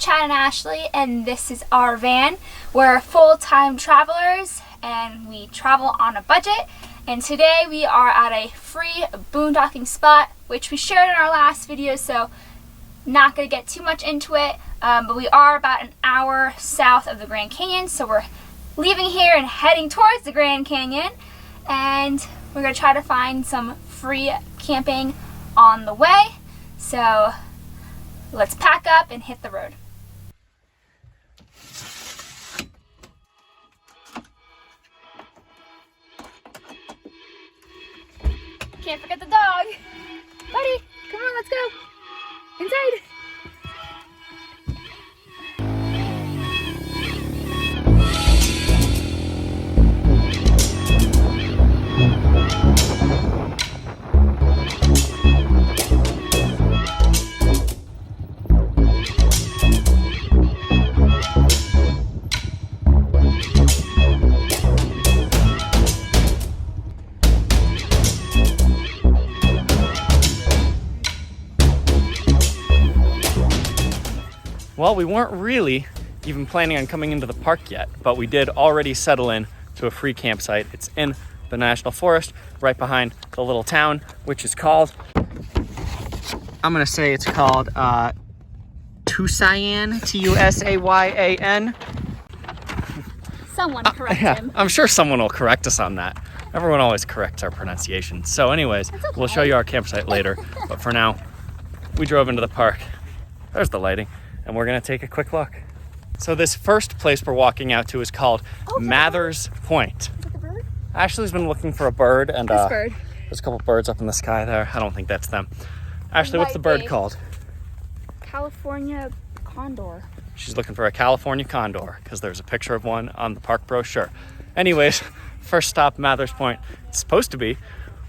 Chad and Ashley, and this is our van. We're full-time travelers and we travel on a budget. And today we are at a free boondocking spot, which we shared in our last video, so not going to get too much into it. But we are about an hour south of the Grand Canyon, so we're leaving here and heading towards the Grand Canyon. And we're going to try to find some free camping on the way. So let's pack up and hit the road. Can't forget the dog. Buddy, come on, let's go. Inside. Well, we weren't really even planning on coming into the park yet, but we did already settle in to a free campsite. It's in the National Forest, right behind the little town, which is called, I'm gonna say it's called Tusayan, T-U-S-A-Y-A-N. Someone correct him. I'm sure someone will correct us on that. Everyone always corrects our pronunciation. So anyways, okay. We'll show you our campsite later, but for now, we drove into the park. There's the lighting. And we're gonna take a quick look. So this first place we're walking out to is called Mather's Point. Is that the bird? Ashley's been looking for a bird, and This bird. there's a couple birds up in the sky there. I don't think that's them. Ashley, what's the bird called? California condor. She's looking for a California condor because there's a picture of one on the park brochure. Anyways, first stop, Mather's Point. It's supposed to be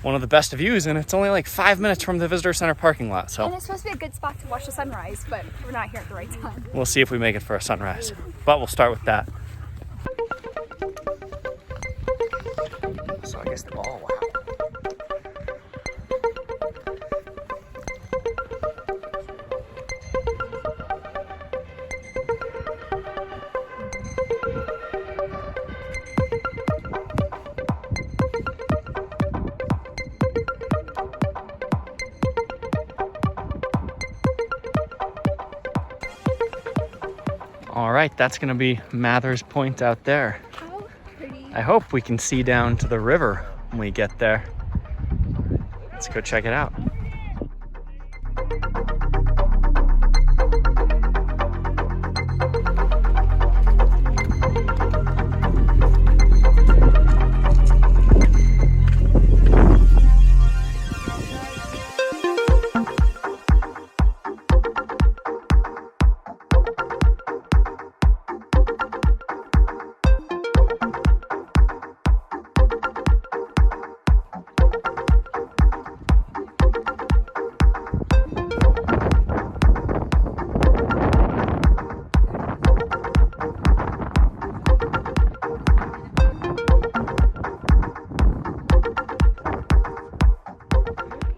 one of the best views, and it's only like 5 minutes from the visitor center parking lot. So And it's supposed to be a good spot to watch the sunrise, but we're not here at the right time. we'll see if we make it for a sunrise, but we'll start with that. So I guess, oh wow. All right, that's gonna be Mather's Point out there. How pretty. I hope we can see down to the river when we get there. Let's go check it out.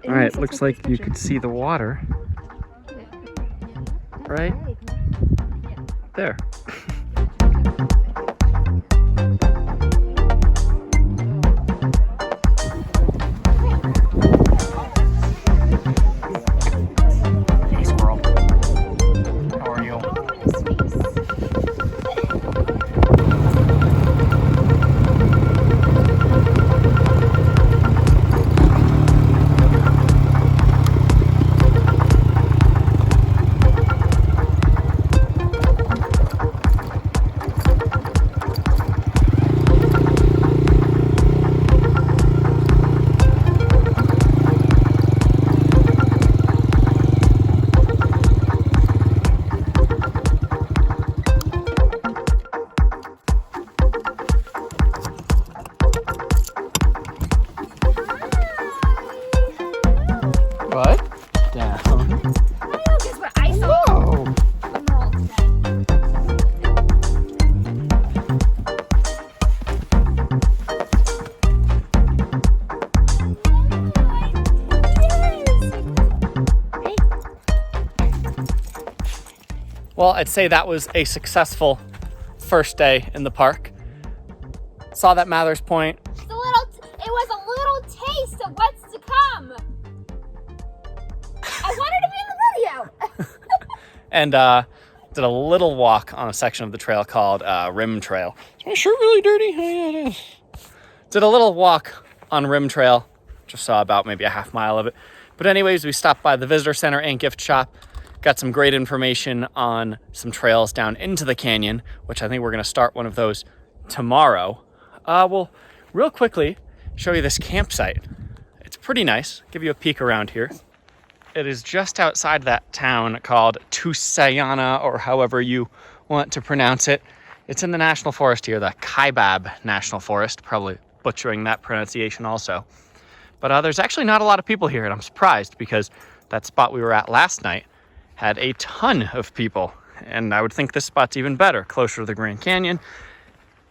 All right, looks like you could see the water right there. Hey, squirrel. How are you? Well, I'd say that was a successful first day in the park. Saw that Mather's Point. It was a little taste of what's to come. I wanted to be in the video. And did a little walk on a section of the trail called Rim Trail. Is my shirt really dirty? Oh, yeah, it is. Did a little walk on Rim Trail. Just saw about maybe a half mile of it. But anyways, we stopped by the visitor center and gift shop. Got some great information on some trails down into the canyon, which I think we're going to start one of those tomorrow. We'll real quickly show you this campsite. It's pretty nice. Give you a peek around here. It is just outside that town called Tusayana, or however you want to pronounce it. It's in the national forest here, the Kaibab National Forest. Probably butchering that pronunciation also. But there's actually not a lot of people here, and I'm surprised because that spot we were at last night had a ton of people. And I would think this spot's even better, closer to the Grand Canyon.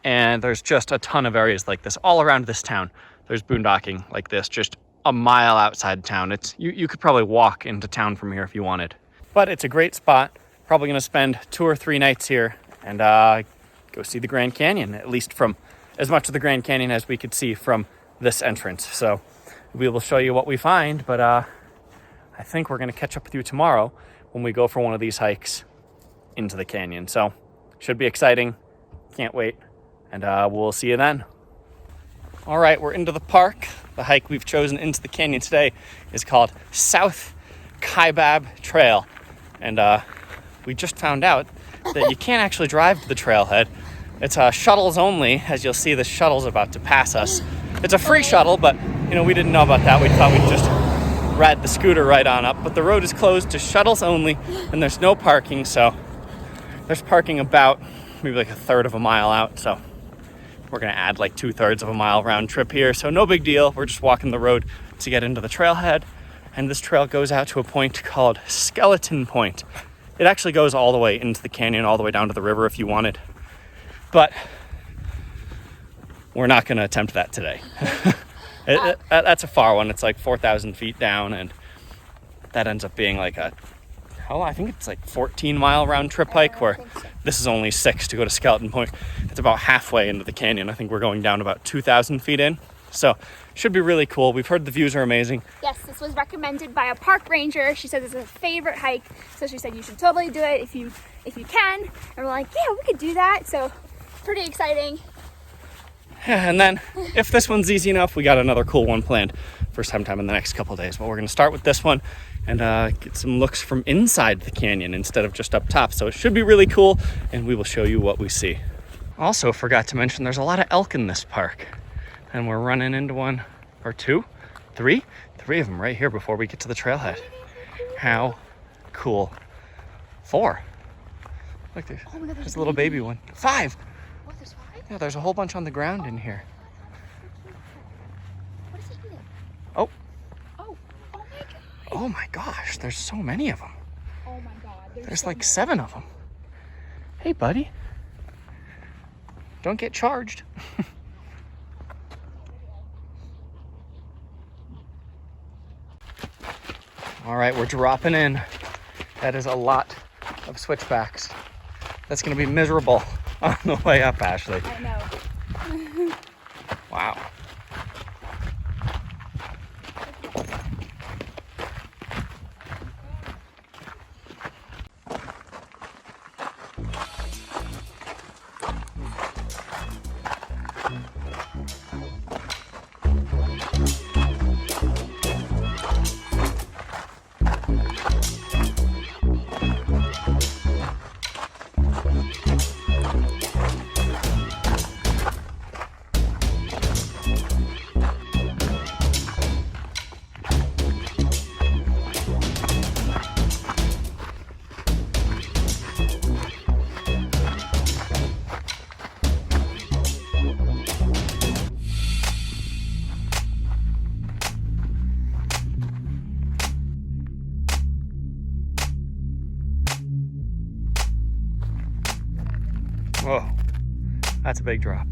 And there's just a ton of areas like this all around this town. There's boondocking like this, just a mile outside town. You could probably walk into town from here if you wanted. But it's a great spot. Probably going to spend 2 or 3 nights here and go see the Grand Canyon, at least from as much of the Grand Canyon as we could see from this entrance. So we will show you what we find, but I think we're going to catch up with you tomorrow when we go for one of these hikes into the canyon. So should be exciting. Can't wait. And we'll see you then. All right, we're into the park. The hike we've chosen into the canyon today is called South Kaibab Trail. And we just found out that you can't actually drive to the trailhead. It's shuttles only. As you'll see, the shuttle's about to pass us. It's a free shuttle, but we didn't know about that. We thought we'd just ride the scooter right on up. But the road is closed to shuttles only, and there's no parking. So there's parking about maybe like a third of a mile out. So we're going to add like 2/3 of a mile round trip here. So no big deal. We're just walking the road to get into the trailhead. And this trail goes out to a point called Skeleton Point. It actually goes all the way into the canyon, all the way down to the river if you wanted. But we're not going to attempt that today. That's a far one. It's like 4,000 feet down. And that ends up being like I think it's like 14-mile round trip hike, where this is only 6 to go to Skeleton Point. It's about halfway into the canyon. I think we're going down about 2,000 feet in. So should be really cool. We've heard the views are amazing. Yes, this was recommended by a park ranger. She says it's a favorite hike. So she said you should totally do it if you can. And we're like, yeah, we could do that. So pretty exciting. And then if this one's easy enough, we got another cool one planned for sometime in the next couple of days. But we're going to start with this one and get some looks from inside the canyon instead of just up top. So it should be really cool, and we will show you what we see. Also forgot to mention there's a lot of elk in this park, and we're running into one or two, three of them right here before we get to the trailhead. How cool. 4. Look, there's a little baby one. 5. What, there's 5? Yeah, there's a whole bunch on the ground in here. What is he eating? Oh. Oh my god. Oh my gosh, there's so many of them. Oh my god. There's so like many. 7 of them. Hey, buddy. Don't get charged. All right, we're dropping in. That is a lot of switchbacks. That's going to be miserable on the way up, Ashley. I know. Wow. Whoa, that's a big drop.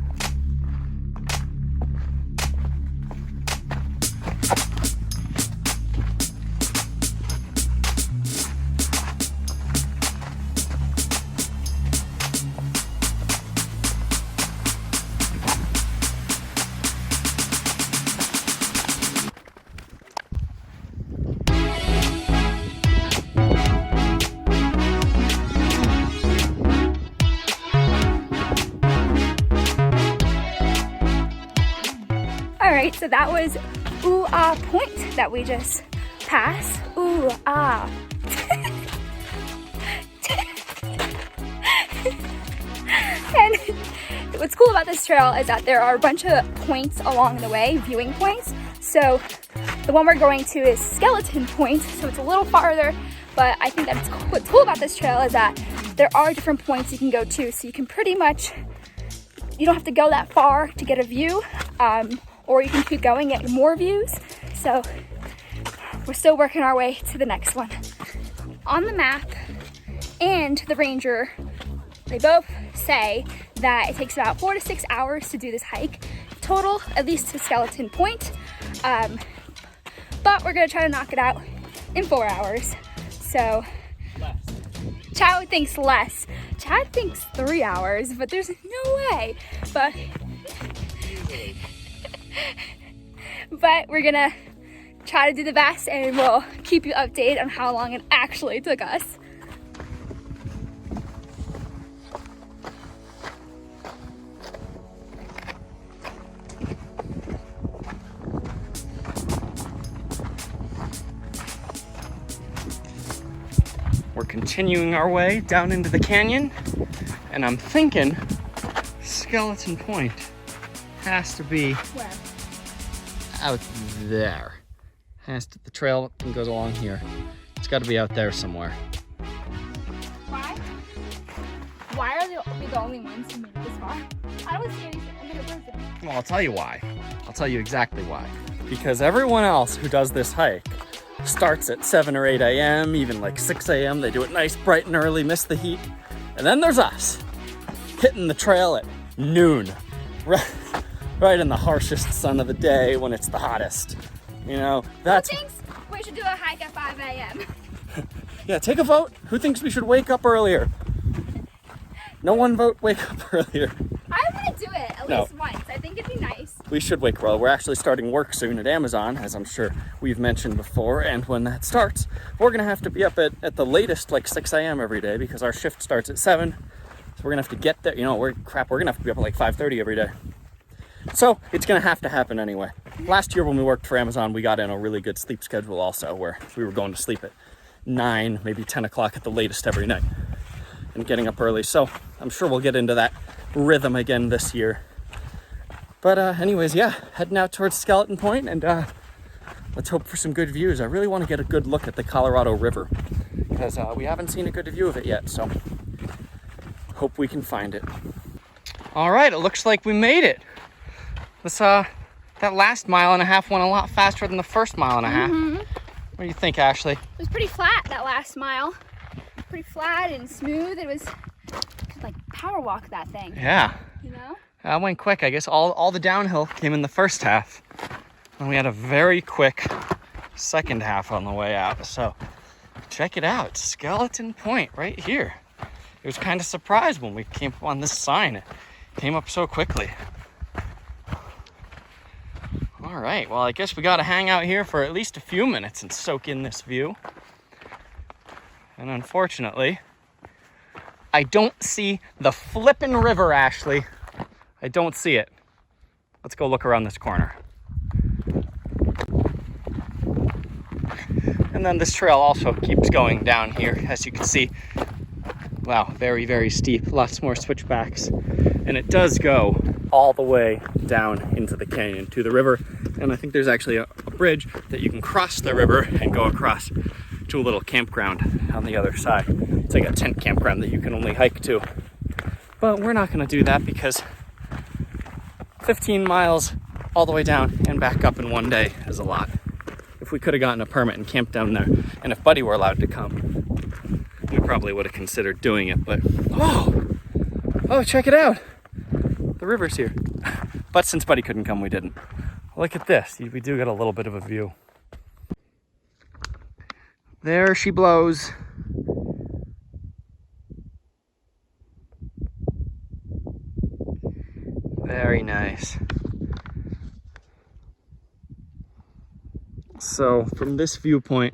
right, so that was Point that we just passed. And what's cool about this trail is that there are a bunch of points along the way, viewing points. So the one we're going to is Skeleton Point, so it's a little farther, but I think that's what's cool about this trail is that there are different points you can go to, so you can pretty much, you don't have to go that far to get a view, or you can keep going and get more views. So we're still working our way to the next one. On the map and the ranger, they both say that it takes about 4 to 6 hours to do this hike total, at least to Skeleton Point. But we're gonna try to knock it out in 4 hours. So Chad thinks less. Chad thinks 3 hours, but there's no way. But we're gonna try to do the best, and we'll keep you updated on how long it actually took us. We're continuing our way down into the canyon, and I'm thinking Skeleton Point has to be Where? out there. The trail goes along here. It's got to be out there somewhere. Why? Why are we the only ones who made it this far? I don't see any other person. Well, I'll tell you why. I'll tell you exactly why. Because everyone else who does this hike starts at 7 or 8 a.m., even like 6 a.m. They do it nice, bright and early, miss the heat. And then there's us, hitting the trail at noon, right in the harshest sun of the day when it's the hottest. You know, that's... Who thinks we should do a hike at 5 a.m.? Yeah, take a vote. Who thinks we should wake up earlier? No one vote wake up earlier. I want to do it at least once. I think it'd be nice. We should wake well. We're actually starting work soon at Amazon, as I'm sure we've mentioned before. And when that starts, we're going to have to be up at the latest, like 6 a.m. every day because our shift starts at 7. So we're going to have to get there. You know, we're going to have to be up at like 5:30 every day. So it's going to have to happen anyway. Last year when we worked for Amazon, we got in a really good sleep schedule also, where we were going to sleep at 9, maybe 10 o'clock at the latest every night and getting up early. So I'm sure we'll get into that rhythm again this year. But anyways, yeah, heading out towards Skeleton Point, and let's hope for some good views. I really want to get a good look at the Colorado River because we haven't seen a good view of it yet, so hope we can find it. All right, it looks like we made it. This, that last 1.5 miles went a lot faster than the first 1.5 miles. What do you think, Ashley? It was pretty flat that last mile. Pretty flat and smooth. It was like power walk that thing. Yeah. You know? That went quick. I guess all the downhill came in the first half. And we had a very quick second half on the way out. So check it out. Skeleton Point right here. It was kind of surprised when we came up on this sign. It came up so quickly. All right, well, I guess we got to hang out here for at least a few minutes and soak in this view. And unfortunately, I don't see the flippin' river, Ashley. I don't see it. Let's go look around this corner. And then this trail also keeps going down here, as you can see. Wow, very, very steep, lots more switchbacks. And it does go all the way down into the canyon to the river. And I think there's actually a bridge that you can cross the river and go across to a little campground on the other side. It's like a tent campground that you can only hike to. But we're not gonna do that because 15 miles all the way down and back up in one day is a lot. If we could have gotten a permit and camped down there, and if Buddy were allowed to come, we probably would have considered doing it, but oh, check it out. The river's here. But since Buddy couldn't come, we didn't. Look at this. We do get a little bit of a view. There she blows. Very nice. So from this viewpoint,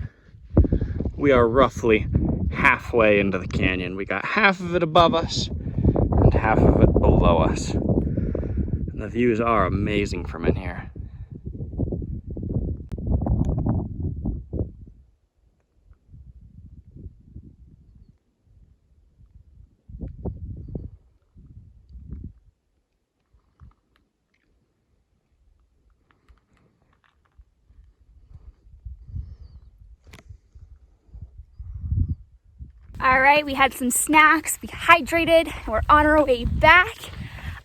we are roughly halfway into the canyon. We got half of it above us and half of it below us. And the views are amazing from in here. All right, we had some snacks, we hydrated, and we're on our way back.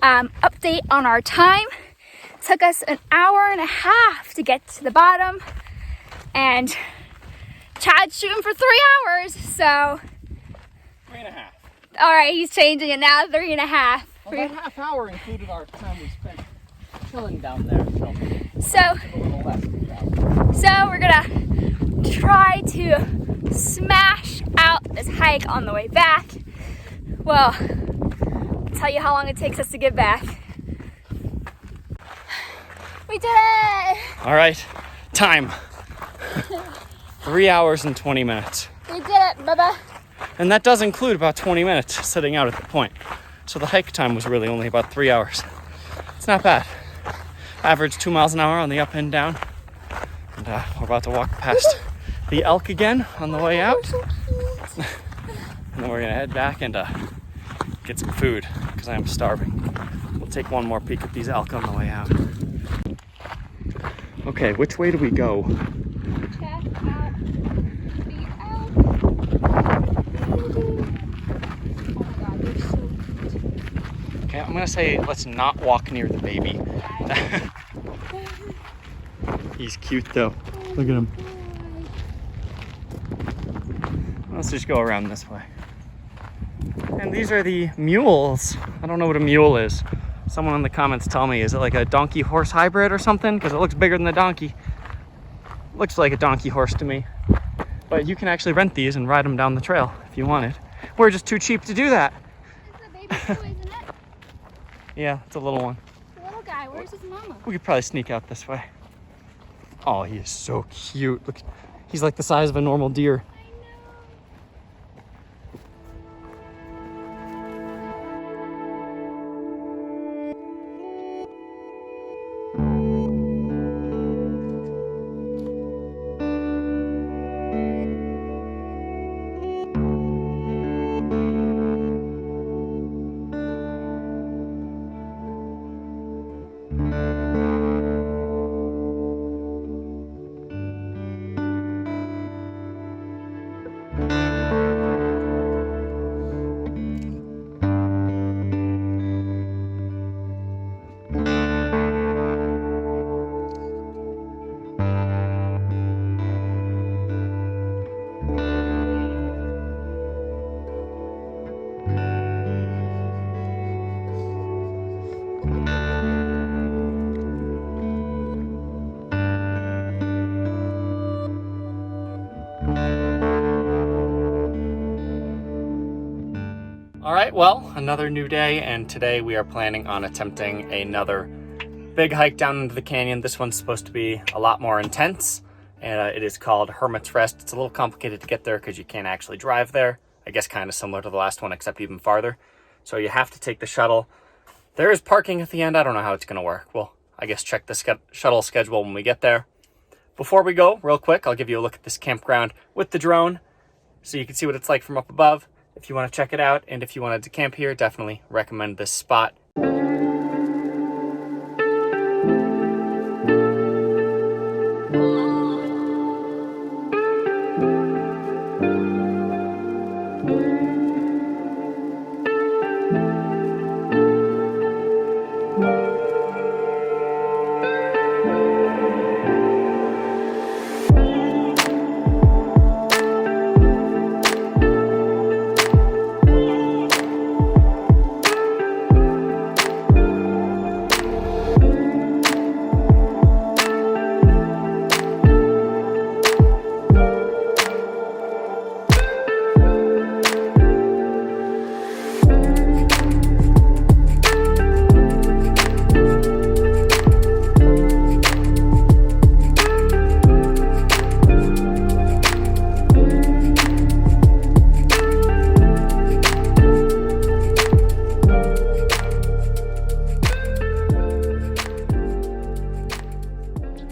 Update on our time. Took us an hour and a half to get to the bottom, and Chad's shooting for 3 hours, so. 3.5. All right, he's changing it now, 3.5. Well, that half hour included our time we spent chilling down there, So a little less than that. So we're gonna try to smash out this hike on the way back. Well, I'll tell you how long it takes us to get back. We did it! All right, time. 3 hours and 20 minutes. We did it, Bubba. And that does include about 20 minutes sitting out at the point. So the hike time was really only about 3 hours. It's not bad. Average 2 miles an hour on the up and down. And we're about to walk past the elk again on the way out. So cute. And then we're gonna head back and get some food because I am starving. We'll take one more peek at these elk on the way out. Okay, which way do we go? Check out the elk. Oh my god, they're so cute. Okay, I'm gonna say let's not walk near the baby. He's cute though. Look at him. Let's just go around this way. And these are the mules. I don't know what a mule is. Someone in the comments tell me, is it like a donkey horse hybrid or something? Because it looks bigger than the donkey. Looks like a donkey horse to me. But you can actually rent these and ride them down the trail if you wanted. We're just too cheap to do that. It's a baby too, isn't it? Yeah, it's a little one. The little guy, where's his mama? We could probably sneak out this way. Oh, he is so cute. Look, he's like the size of a normal deer. All right, well, another new day, and today we are planning on attempting another big hike down into the canyon. This one's supposed to be a lot more intense, and it is called Hermit's Rest. It's a little complicated to get there because you can't actually drive there. I guess kind of similar to the last one, except even farther. So you have to take the shuttle. There is parking at the end. I don't know how it's going to work. Well, I guess check the shuttle schedule when we get there. Before we go, real quick, I'll give you a look at this campground with the drone so you can see what it's like from up above. If you want to check it out, and if you wanted to camp here, definitely recommend this spot.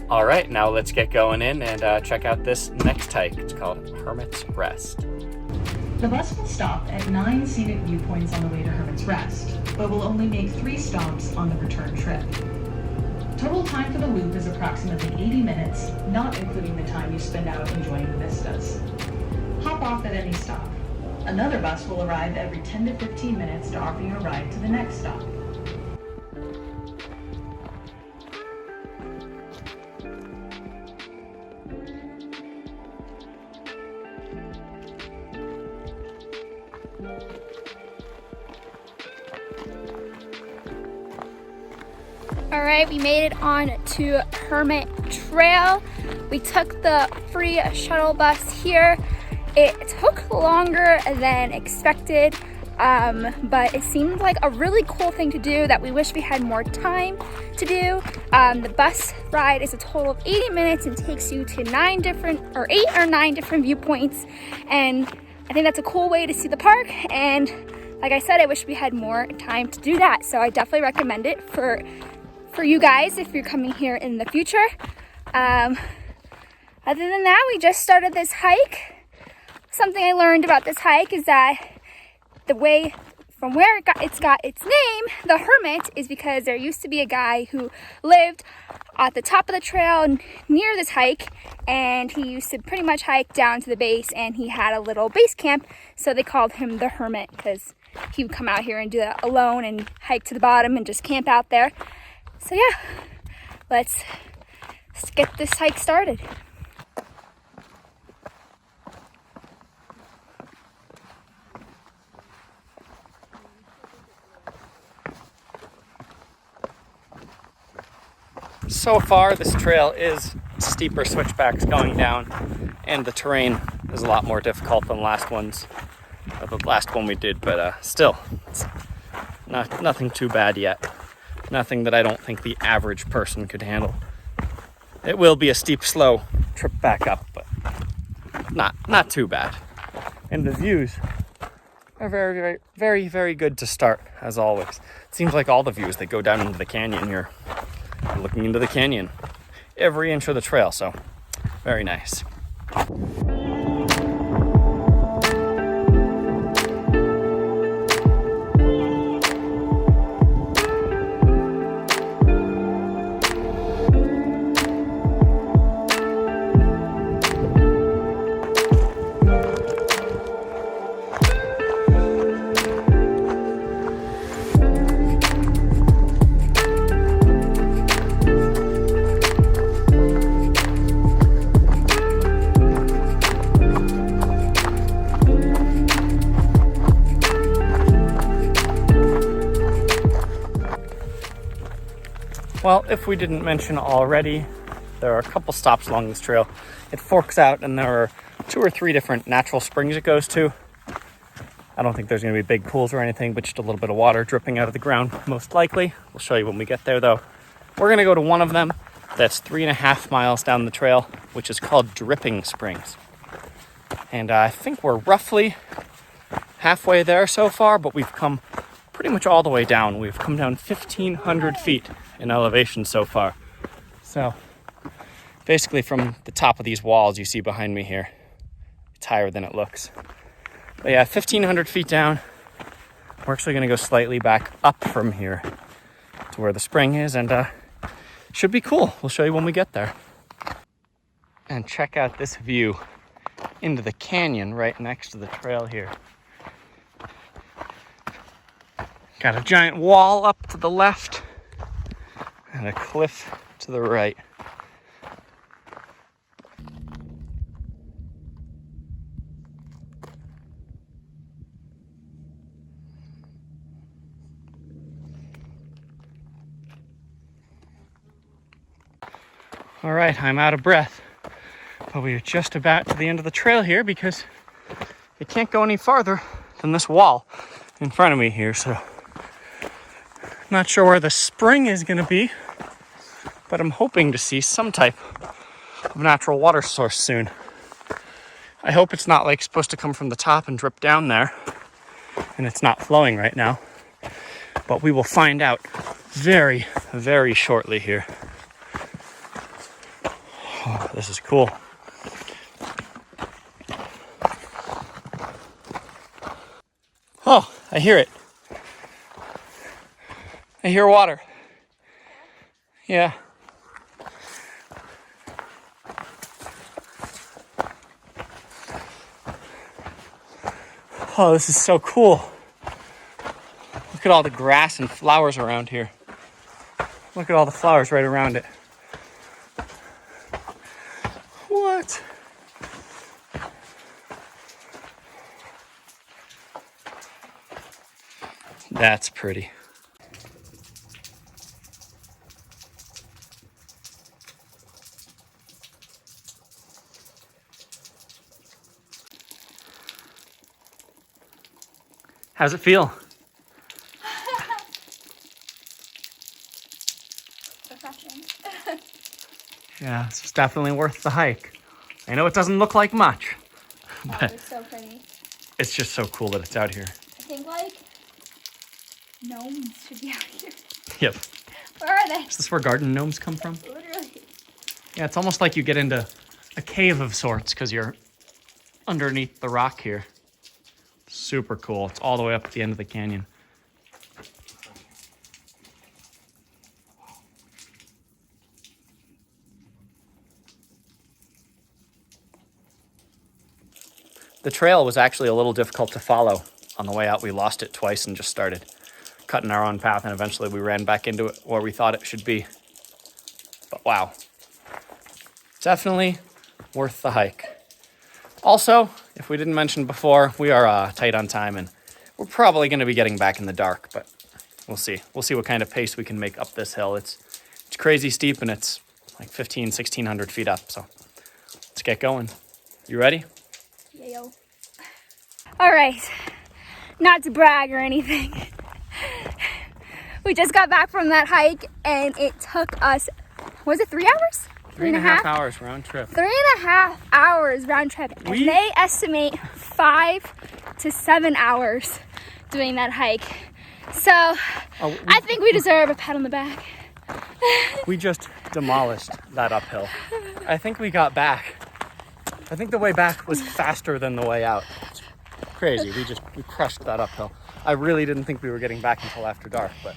All right, now let's get going in and check out this next hike. It's called Hermit's Rest. The bus will stop at 9 scenic viewpoints on the way to Hermit's Rest, but will only make 3 stops on the return trip. Total time for the loop is approximately 80 minutes, not including the time you spend out enjoying the vistas. Hop off at any stop. Another bus will arrive every 10 to 15 minutes to offer you a ride to the next stop. All right, we made it on to Hermit Trail. We took the free shuttle bus here. It took longer than expected, but it seemed like a really cool thing to do that we wish we had more time to do. The bus ride is a total of 80 minutes and takes you to 8 or 9 different viewpoints. And I think that's a cool way to see the park. And like I said, I wish we had more time to do that. So I definitely recommend it for you guys if you're coming here in the future. Other than that, we just started this hike. Something I learned about this hike is that the way from where it's got its name, the Hermit, is because there used to be a guy who lived at the top of the trail near this hike, and he used to pretty much hike down to the base, and he had a little base camp, so they called him the Hermit because he would come out here and do that alone and hike to the bottom and just camp out there. So yeah, let's get this hike started. So far, this trail is steeper switchbacks going down, and the terrain is a lot more difficult than the last one we did, but still, it's nothing too bad yet. Nothing that I don't think the average person could handle. It will be a steep, slow trip back up, but not too bad. And the views are very, very, very, very good to start, as always. It seems like all the views that go down into the canyon here. I'm looking into the canyon every inch of the trail, so very nice. Well, if we didn't mention already, there are a couple stops along this trail. It forks out and there are 2 or 3 different natural springs it goes to. I don't think there's going to be big pools or anything, but just a little bit of water dripping out of the ground, most likely. We'll show you when we get there, though. We're going to go to one of them that's 3.5 miles down the trail, which is called Dripping Springs. And I think we're roughly halfway there so far, but we've come pretty much all the way down. We've come down 1,500 feet in elevation so far. So basically from the top of these walls you see behind me here, it's higher than it looks. But yeah, 1,500 feet down. We're actually going to go slightly back up from here to where the spring is, and should be cool. We'll show you when we get there. And check out this view into the canyon right next to the trail here. Got a giant wall up to the left and a cliff to the right. All right, I'm out of breath, but we are just about to the end of the trail here because it can't go any farther than this wall in front of me here, so not sure where the spring is going to be, but I'm hoping to see some type of natural water source soon. I hope it's not like supposed to come from the top and drip down there, and it's not flowing right now, but we will find out very, very shortly here. Oh, this is cool. Oh, I hear it. I hear water. Yeah. Oh, this is so cool. Look at all the grass and flowers around here. Look at all the flowers right around it. What? That's pretty. How's it feel? Refreshing. Yeah, this is definitely worth the hike. I know it doesn't look like much, but It's so pretty. it's just so cool that it's out here. I think like gnomes should be out here. Yep. Where are they? Is this where garden gnomes come from? Literally. Yeah, it's almost like you get into a cave of sorts because you're underneath the rock here. Super cool. It's all the way up at the end of the canyon. The trail was actually a little difficult to follow. On the way out, we lost it twice and just started cutting our own path, and eventually we ran back into it where we thought it should be. But wow, definitely worth the hike. Also, if we didn't mention before, we are tight on time, and we're probably going to be getting back in the dark, but we'll see. We'll see what kind of pace we can make up this hill. It's crazy steep, and it's like 1,600 feet up, so let's get going. You ready? Yayo. All right, not to brag or anything. We just got back from that hike, and it took us, was it 3 hours? 3.5 hours round trip. 3.5 hours round trip. And they estimate 5 to 7 hours doing that hike. So I think we deserve a pat on the back. We just demolished that uphill. I think we got back. I think the way back was faster than the way out. It's crazy. We crushed that uphill. I really didn't think we were getting back until after dark, but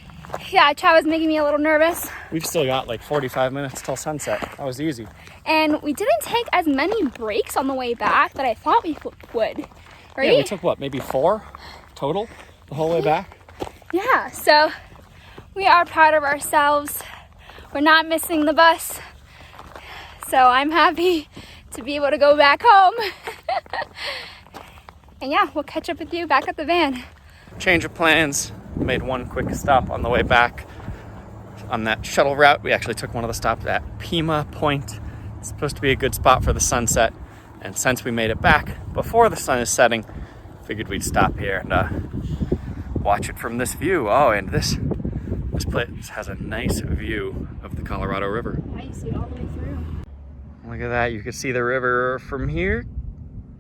yeah, Chad was making me a little nervous. we've still got like 45 minutes till sunset. That was easy. And we didn't take as many breaks on the way back that I thought we would, right? Yeah, we took what, maybe 4 total the whole way back? Yeah, so we are proud of ourselves. We're not missing the bus. So I'm happy to be able to go back home. And yeah, we'll catch up with you back at the van. Change of plans. Made one quick stop on the way back. On that shuttle route, we actually took one of the stops at Pima Point. It's supposed to be a good spot for the sunset. And since we made it back before the sun is setting, figured we'd stop here and watch it from this view. Oh, and this place has a nice view of the Colorado River. Yeah, you see it all the way through. Look at that. You can see the river from here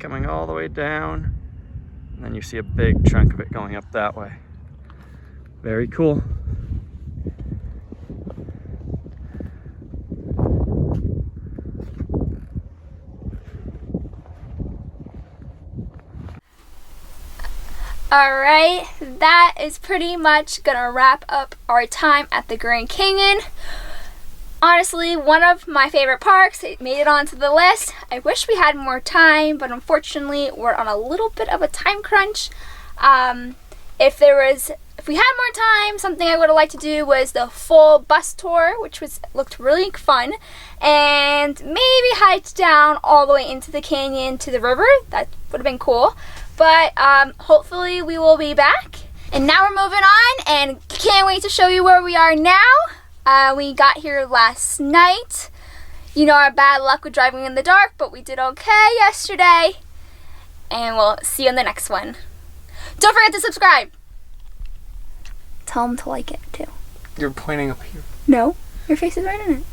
coming all the way down. And then you see a big chunk of it going up that way. Very cool. All right, that is pretty much gonna wrap up our time at the Grand Canyon. Honestly, one of my favorite parks. It made it onto the list. I wish we had more time, but unfortunately, we're on a little bit of a time crunch. If we had more time, something I would have liked to do was the full bus tour, which looked really fun, and maybe hiked down all the way into the canyon to the river. That would have been cool. But hopefully we will be back. And now we're moving on, and can't wait to show you where we are now. We got here last night. You know our bad luck with driving in the dark, but we did okay yesterday. And we'll see you in the next one. Don't forget to subscribe. Tell them to like it too. You're pointing up here. No, your face is right in it.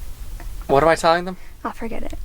What am I telling them? I'll forget it.